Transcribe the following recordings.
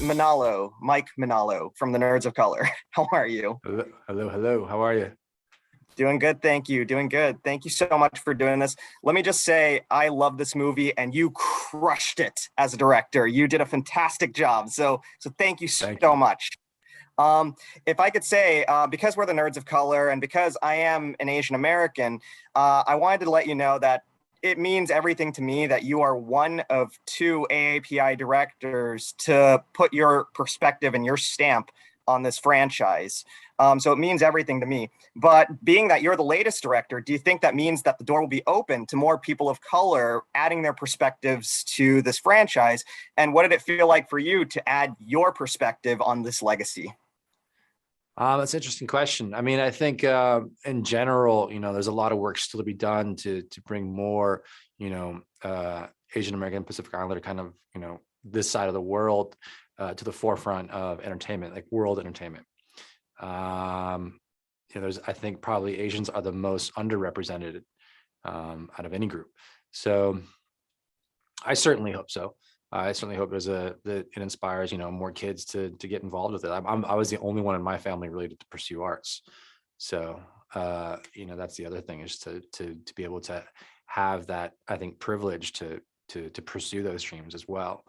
Mike Manalo from the Nerds of Color. How are you? Hello, hello, hello. How are you? Doing good, thank you. Doing good. Thank you so much for doing this. Let me just say, I love this movie, and you crushed it as a director. You did a fantastic job. So thank you Thank so you. much. If I could say, because we're the Nerds of Color, and because I am an Asian American, I wanted to let you know that it means everything to me that you are one of two AAPI directors to put your perspective and your stamp on this franchise. So it means everything to me. But being that you're the latest director, do you think that means that the door will be open to more people of color adding their perspectives to this franchise? And what did it feel like for you to add your perspective on this legacy? That's an interesting question. I mean, I think in general, there's a lot of work still to be done to bring more, Asian American Pacific Islander kind of, this side of the world to the forefront of entertainment, like world entertainment. I think probably Asians are the most underrepresented out of any group. So I certainly hope so. I certainly hope that it inspires, more kids to get involved with it. I was the only one in my family really to pursue arts. So, that's the other thing is to be able to have that, I think, privilege to pursue those dreams as well.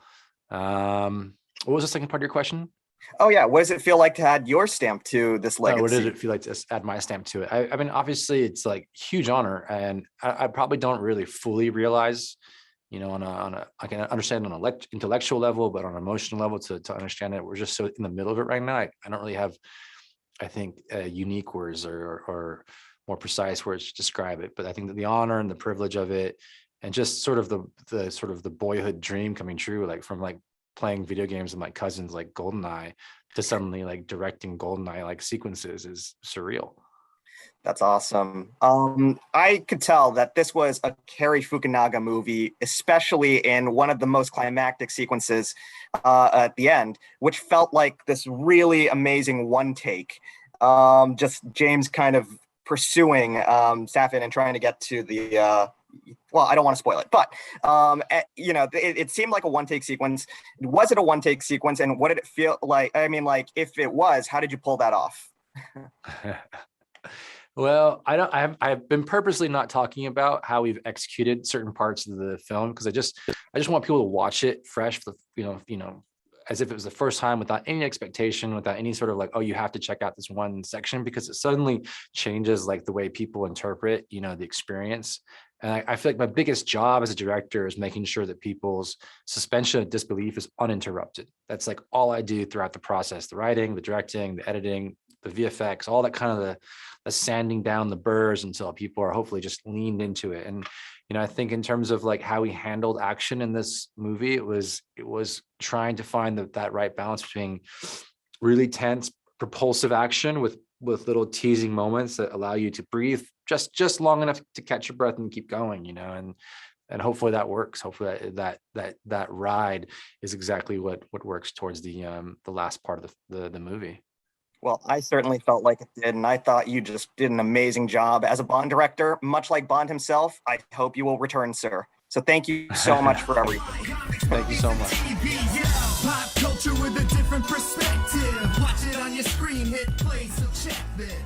What was the second part of your question? Oh, yeah. What does it feel like to add your stamp to this legacy? What did it feel like to add my stamp to it? I mean, obviously it's like huge honor, and I probably don't really fully realize, I can understand on an intellectual level, but on an emotional level to understand it, we're just so in the middle of it right now. I don't really have, I think, unique words or more precise words to describe it. But I think that the honor and the privilege of it, and just sort of the boyhood dream coming true, like from like playing video games with my cousins, like GoldenEye, to suddenly like directing GoldenEye like sequences is surreal. That's awesome. I could tell that this was a Cary Fukunaga movie, especially in one of the most climactic sequences at the end, which felt like this really amazing one take. Just James kind of pursuing Safin and trying to get to the well, I don't want to spoil it, but it seemed like a one take sequence. Was it a one take sequence, and what did it feel like? I mean, like, if it was, how did you pull that off? Well, I've been purposely not talking about how we've executed certain parts of the film because I just want people to watch it fresh for as if it was the first time, without any expectation, without any sort of like, oh, you have to check out this one section, because it suddenly changes like the way people interpret, the experience. And I feel like my biggest job as a director is making sure that people's suspension of disbelief is uninterrupted. That's like all I do throughout the process: the writing, the directing, the editing, the VFX, all that kind of the sanding down the burrs until people are hopefully just leaned into it. And I think in terms of like how we handled action in this movie, it was trying to find that right balance between really tense, propulsive action with little teasing moments that allow you to breathe just long enough to catch your breath and keep going, and hopefully that works. Hopefully that ride is exactly what works towards the last part of the movie. Well, I certainly felt like it did, and I thought you just did an amazing job as a Bond director. Much like Bond himself, I hope you will return, sir. So thank you so much for everything. Thank you so much. Pop culture with a different perspective. Watch it on your screen, hit play, so check this.